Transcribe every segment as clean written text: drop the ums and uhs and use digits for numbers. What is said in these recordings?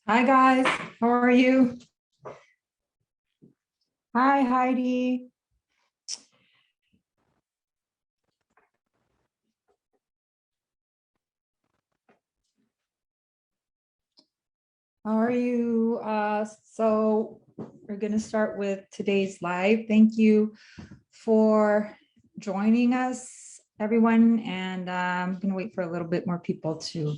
Hi guys, how are you? Hi Heidi. How are you? So we're going to start with today's live. Thank you for joining us, everyone. And I'm going to wait for a little bit more people to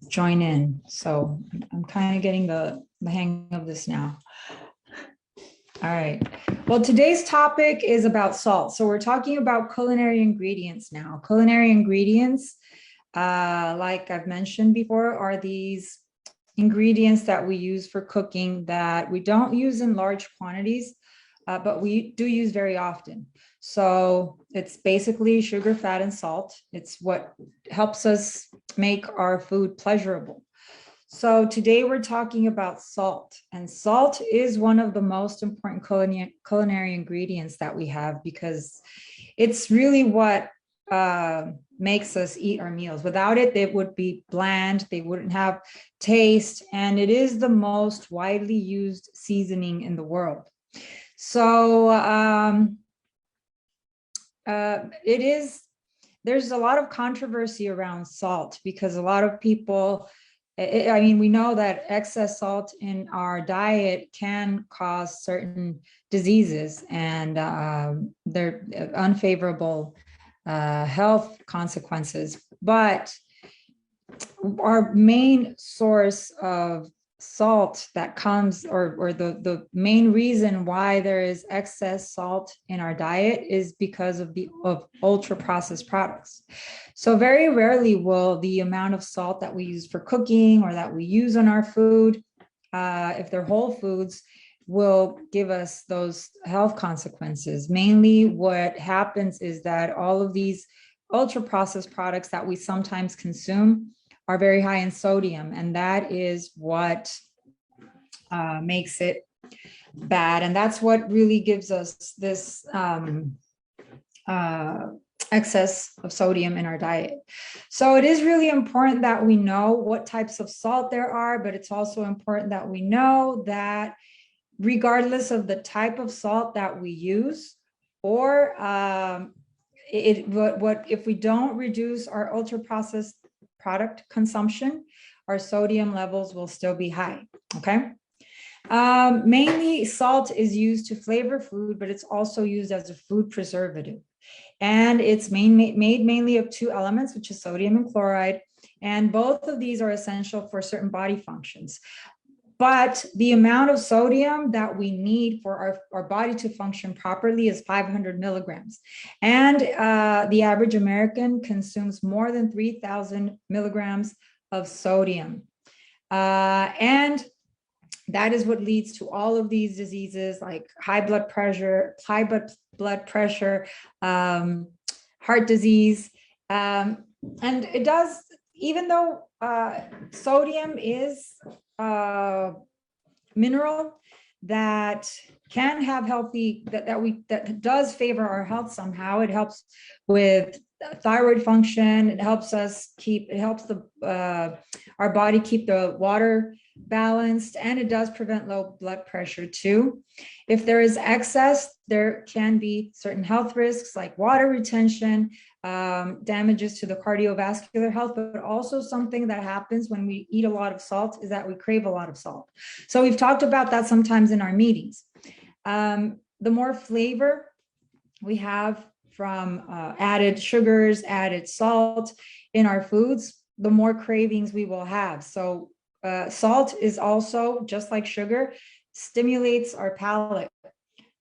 join in. So I'm kind of getting the hang of this now. All right. Well, today's topic is about salt. So we're talking about culinary ingredients now. Culinary ingredients, like I've mentioned before, are these ingredients that we use for cooking that we don't use in large quantities, but we do use very often. So it's basically sugar, fat, and salt. It's what helps us make our food pleasurable. So today we're talking about salt, and salt is one of the most important culinary ingredients that we have because it's really what makes us eat our meals. Without it, they would be bland, they wouldn't have taste, and it is the most widely used seasoning in the world. So there's a lot of controversy around salt because a lot of people, I mean, we know that excess salt in our diet can cause certain diseases and they're unfavorable health consequences. But our main source of salt that comes, or the main reason why there is excess salt in our diet is because of ultra processed products. So very rarely will the amount of salt that we use for cooking or that we use on our food, if they're whole foods, will give us those health consequences. Mainly what happens is that all of these ultra processed products that we sometimes consume are very high in sodium, and that is what makes it bad. And that's what really gives us this excess of sodium in our diet. So it is really important that we know what types of salt there are, but it's also important that we know that regardless of the type of salt that we use, or if we don't reduce our ultra processed product consumption, our sodium levels will still be high. Okay. Mainly salt is used to flavor food, but it's also used as a food preservative. And it's made mainly of two elements, which is sodium and chloride. And both of these are essential for certain body functions. But the amount of sodium that we need for our body to function properly is 500 milligrams. And the average American consumes more than 3,000 milligrams of sodium. And that is what leads to all of these diseases like high blood pressure, heart disease. And it does, even though sodium is mineral that can have healthy, that does favor our health somehow. It helps with thyroid function. It helps our body keep the water balanced, and it does prevent low blood pressure too. If there is excess, there can be certain health risks like water retention, damages to the cardiovascular health, but also something that happens when we eat a lot of salt is that we crave a lot of salt. So we've talked about that sometimes in our meetings. The more flavor we have from added sugars, added salt in our foods, the more cravings we will have. So salt is also, just like sugar, stimulates our palate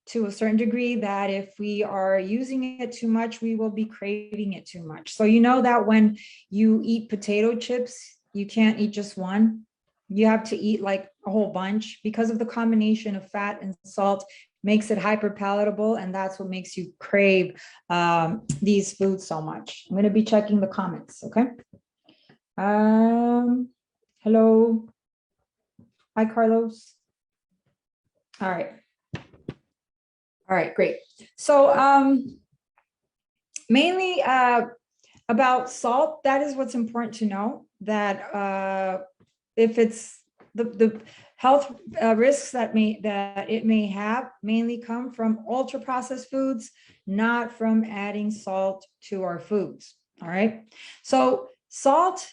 to a certain degree that if we are using it too much, we will be craving it too much. So you know that when you eat potato chips, you can't eat just one. You have to eat like a whole bunch because of the combination of fat and salt makes it hyper palatable, and that's what makes you crave these foods so much. I'm going to be checking the comments, okay? Hello. Hi, Carlos. All right. All right, great. So mainly about salt, that is what's important to know, that if it's the health risks that it may have mainly come from ultra processed foods, not from adding salt to our foods. All right. So salt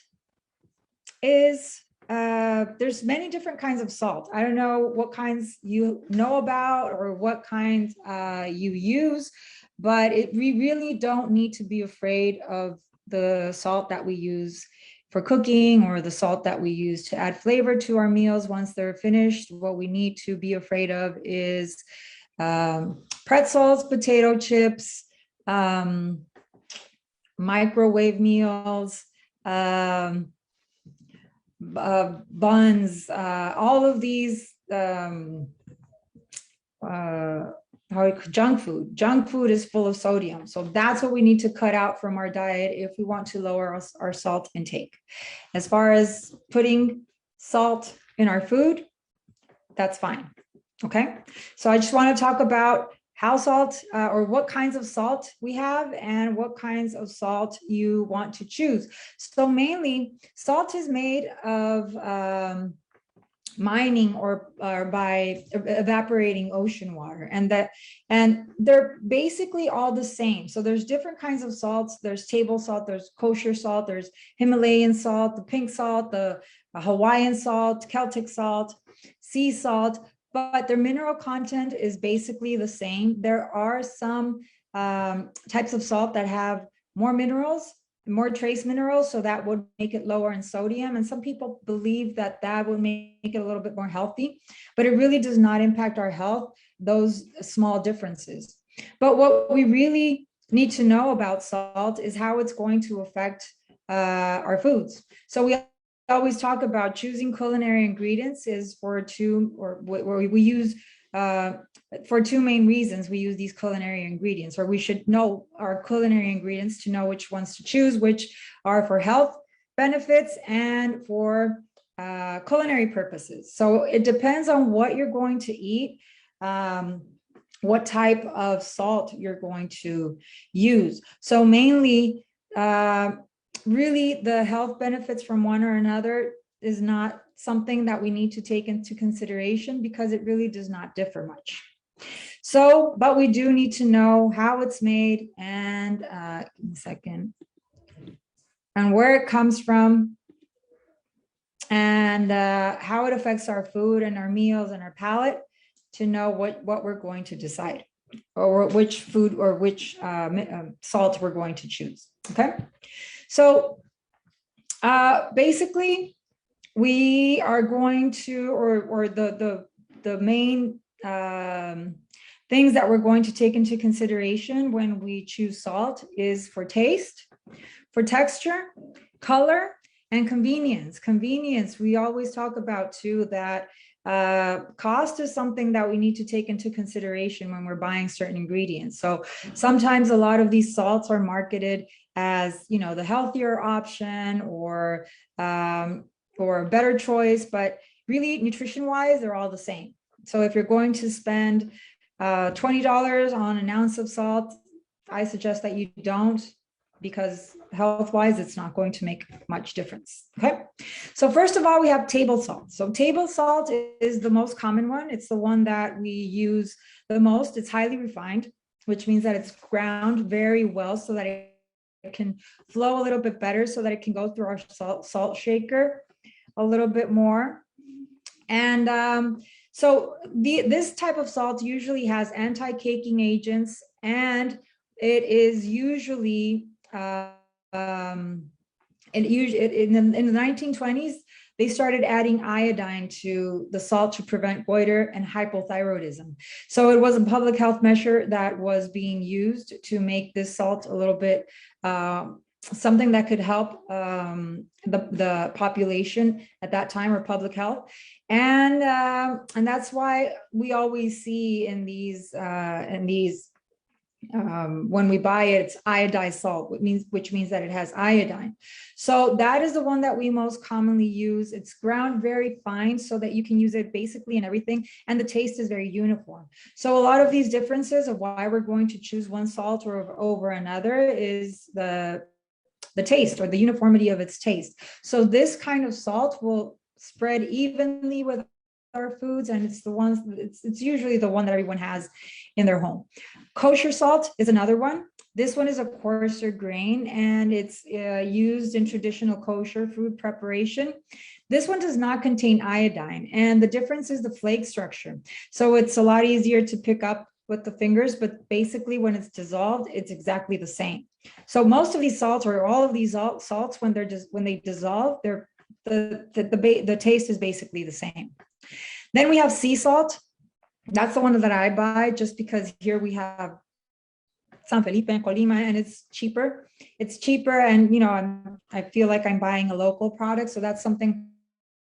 is there's many different kinds of salt. I don't know what kinds you know about or what kinds you use, but we really don't need to be afraid of the salt that we use for cooking or the salt that we use to add flavor to our meals once they're finished. What we need to be afraid of is pretzels, potato chips, microwave meals, buns, all of these junk food. Junk food is full of sodium. So that's what we need to cut out from our diet if we want to lower our salt intake. As far as putting salt in our food, that's fine. Okay. So I just want to talk about how salt or what kinds of salt we have and what kinds of salt you want to choose. So mainly salt is made of mining or by evaporating ocean water, and they're basically all the same. So there's different kinds of salts. There's table salt, there's kosher salt, there's Himalayan salt, the pink salt, the Hawaiian salt, Celtic salt, sea salt, but their mineral content is basically the same. There are some types of salt that have more minerals, more trace minerals, so that would make it lower in sodium. And some people believe that that will make it a little bit more healthy, but it really does not impact our health, those small differences. But what we really need to know about salt is how it's going to affect our foods. So we always talk about choosing culinary ingredients is for we use for two main reasons. We use these culinary ingredients, or we should know our culinary ingredients to know which ones to choose, which are for health benefits and for culinary purposes. So it depends on what you're going to eat, what type of salt you're going to use. So mainly, really the health benefits from one or another is not something that we need to take into consideration because it really does not differ much. So, but we do need to know how it's made and give me a second, and where it comes from, and how it affects our food and our meals and our palate to know what we're going to decide, or which food or which salt we're going to choose. Okay. So basically, we are going to, or the main things that we're going to take into consideration when we choose salt is for taste, for texture, color, and convenience. Convenience, we always talk about too, that cost is something that we need to take into consideration when we're buying certain ingredients. So sometimes a lot of these salts are marketed as, you know, the healthier option or a better choice, but really nutrition wise, they're all the same. So if you're going to spend $20 on an ounce of salt, I suggest that you don't, because health-wise, it's not going to make much difference. Okay. So first of all, we have table salt. So table salt is the most common one. It's the one that we use the most. It's highly refined, which means that it's ground very well so that it can flow a little bit better, so that it can go through our salt shaker a little bit more. And so this type of salt usually has anti-caking agents, and it is usually in the 1920s, they started adding iodine to the salt to prevent goiter and hypothyroidism. So it was a public health measure that was being used to make this salt a little bit something that could help the population at that time, or public health. And that's why we always see in these when we buy it, it's iodized salt, which means that it has iodine. So that is the one that we most commonly use. It's ground very fine so that you can use it basically in everything, and the taste is very uniform. So a lot of these differences of why we're going to choose one salt over another is the taste, or the uniformity of its taste. So this kind of salt will spread evenly with our foods, and it's usually the one that everyone has in their home. Kosher salt is another one. This one is a coarser grain, and it's used in traditional kosher food preparation. This one does not contain iodine, and the difference is the flake structure. So it's a lot easier to pick up with the fingers, but basically when it's dissolved, it's exactly the same. So most of these salts, or all of these salts, when they dissolve, the taste is basically the same. Then we have sea salt. That's the one that I buy, just because here we have San Felipe and Colima, and it's cheaper. It's cheaper, and I feel like I'm buying a local product. So that's something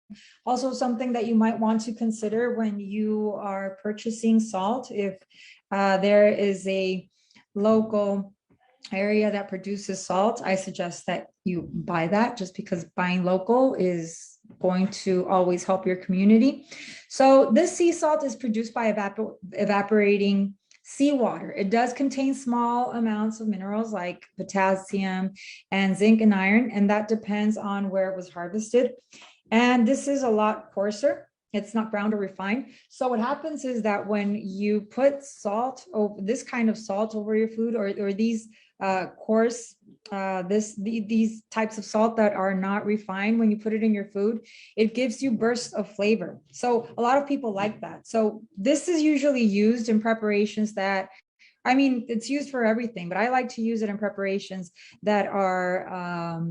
that you might want to consider when you are purchasing salt. If there is a local area that produces salt, I suggest that you buy that, just because buying local is going to always help your community. So this sea salt is produced by evaporating seawater. It does contain small amounts of minerals like potassium and zinc and iron, and that depends on where it was harvested. And this is a lot coarser. It's not ground or refined. So what happens is that when you put salt over this kind of salt over your food, or these coarse, these types of salt that are not refined, when you put it in your food, it gives you bursts of flavor. So a lot of people like that. So this is usually used in preparations that, it's used for everything, but I like to use it in preparations that are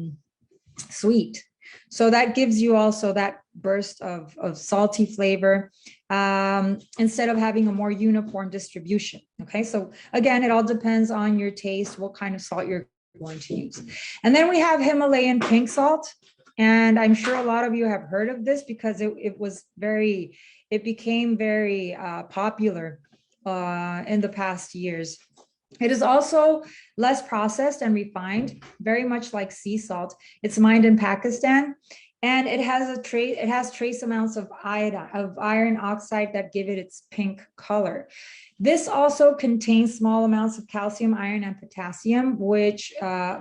sweet. So that gives you also that burst of salty flavor, instead of having a more uniform distribution. Okay, so again, it all depends on your taste, what kind of salt you're going to use. And then we have Himalayan pink salt. And I'm sure a lot of you have heard of this, because it became very popular in the past years. It is also less processed and refined, very much like sea salt. It's mined in Pakistan, and it has trace amounts of iron oxide that give it its pink color. This also contains small amounts of calcium, iron, and potassium, which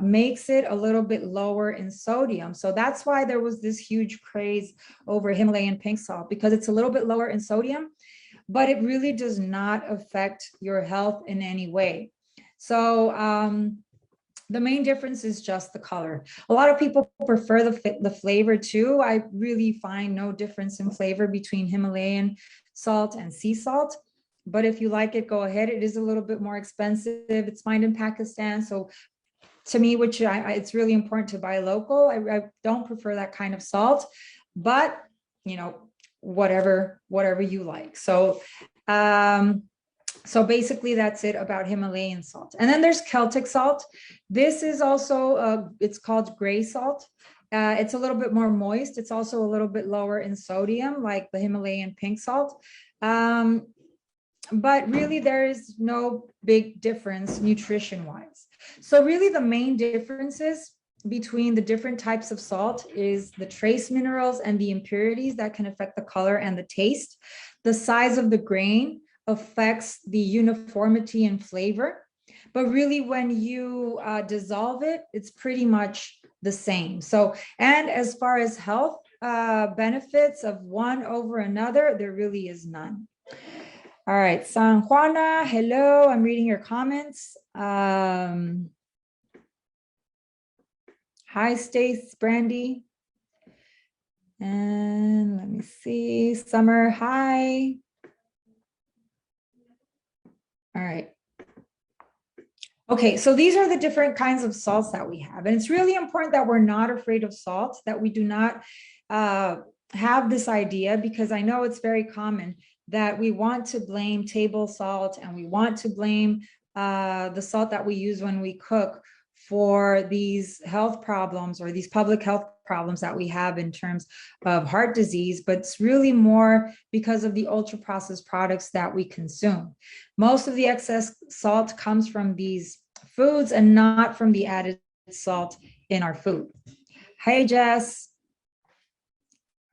makes it a little bit lower in sodium. So that's why there was this huge craze over Himalayan pink salt, because it's a little bit lower in sodium, but it really does not affect your health in any way. So the main difference is just the color. A lot of people prefer the flavor too. I really find no difference in flavor between Himalayan salt and sea salt. But if you like it, go ahead. It is a little bit more expensive. It's mined in Pakistan. So to me, it's really important to buy local. I don't prefer that kind of salt, but whatever you like. So basically that's it about Himalayan salt. And then there's Celtic salt. This is also, it's called gray salt. It's a little bit more moist. It's also a little bit lower in sodium, like the Himalayan pink salt. But really there is no big difference nutrition-wise. So really the main differences between the different types of salt is the trace minerals and the impurities that can affect the color and the taste. the size of the grain affects the uniformity and flavor. But really, when you dissolve it, it's pretty much the same. So, and as far as health benefits of one over another, there really is none. All right, San Juana, hello, I'm reading your comments. Hi, Stace, Brandy. And let me see, Summer, hi. All right. Okay, so these are the different kinds of salts that we have. And it's really important that we're not afraid of salt, that we do not have this idea, because I know it's very common that we want to blame table salt and we want to blame the salt that we use when we cook for these health problems or these public health problems that we have in terms of heart disease, but it's really more because of the ultra processed products that we consume. Most of the excess salt comes from these foods and not from the added salt in our food. Hey, Jess.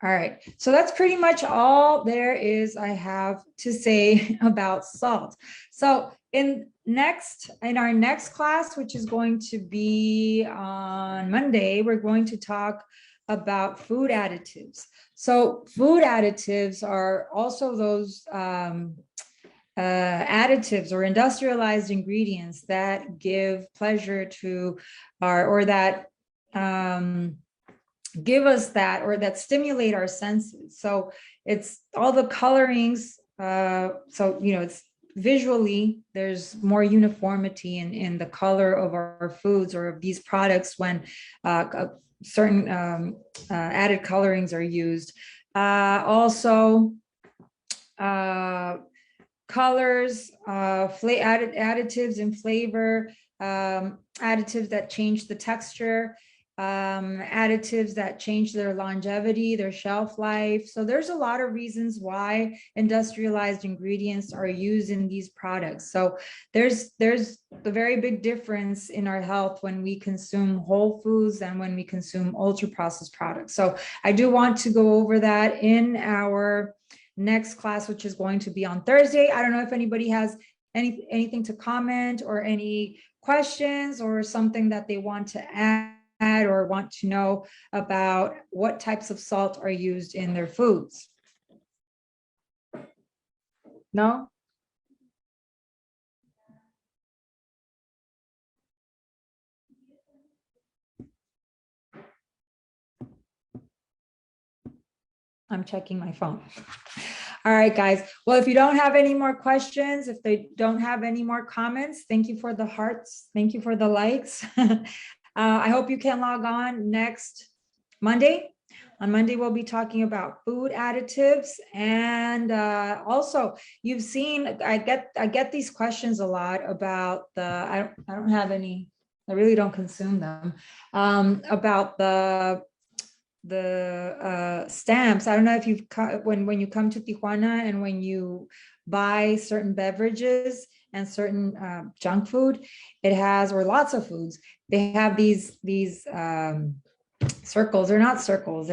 All right, so that's pretty much all there is I have to say about salt. So in our next class, which is going to be on Monday, we're going to talk about food additives. So food additives are also those additives or industrialized ingredients that give pleasure to or that give us that, or that stimulate our senses. So it's all the colorings. So, it's visually, there's more uniformity in the color of our foods or of these products when certain added colorings are used. Also, colors, additives in flavor, additives that change the texture, additives that change their longevity, their shelf life. So there's a lot of reasons why industrialized ingredients are used in these products. So there's a very big difference in our health when we consume whole foods and when we consume ultra processed products. So I do want to go over that in our next class, which is going to be on Thursday. I don't know if anybody has anything to comment or any questions or something that they want to add or want to know about what types of salt are used in their foods. No? I'm checking my phone. All right, guys. Well, if you don't have any more questions, if they don't have any more comments, thank you for the hearts. Thank you for the likes. I hope you can log on next Monday. On Monday, we'll be talking about food additives. And also, you've seen, I get these questions a lot about I don't have any, I really don't consume them, about the stamps. I don't know if you've when you come to Tijuana and when you buy certain beverages and certain junk food, it has, or lots of foods, they have these circles. They're not circles,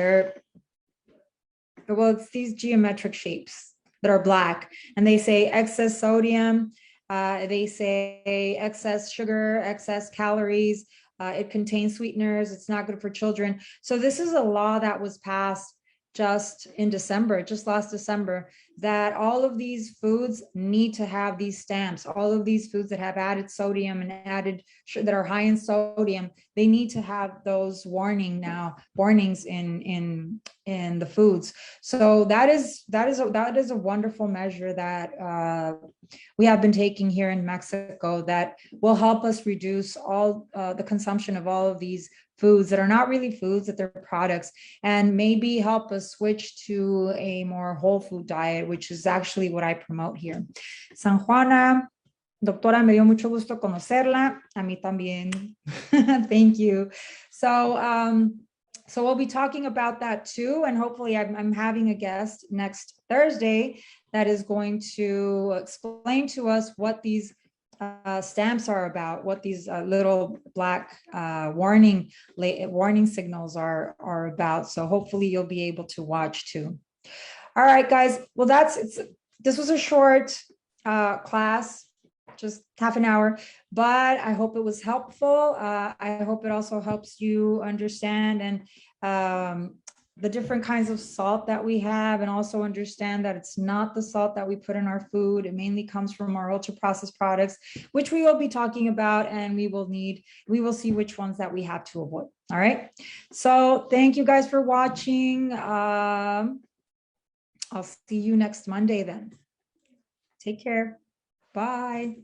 it's these geometric shapes that are black, and they say excess sodium, they say excess sugar, excess calories, it contains sweeteners, it's not good for children. So this is a law that was passed just in December, just last December, that all of these foods need to have these stamps. All of these foods that have added sodium and that are high in sodium, they need to have those warnings in the foods. So that is a wonderful measure that we have been taking here in Mexico that will help us reduce all the consumption of all of these foods that are not really foods, that they're products, and maybe help us switch to a more whole food diet, which is actually what I promote here. San Juana, doctora, me dio mucho gusto conocerla. A mí también. Thank you. So we'll be talking about that too. And hopefully I'm having a guest next Thursday that is going to explain to us what these stamps are about, what these little black warning signals are about. So hopefully you'll be able to watch too. All right, guys. Well, this was a short class, just half an hour, but I hope it was helpful. I hope it also helps you understand and the different kinds of salt that we have, and also understand that it's not the salt that we put in our food. It mainly comes from our ultra processed products, which we will be talking about, and we will see which ones that we have to avoid. All right. So thank you guys for watching. I'll see you next Monday then. Take care. Bye.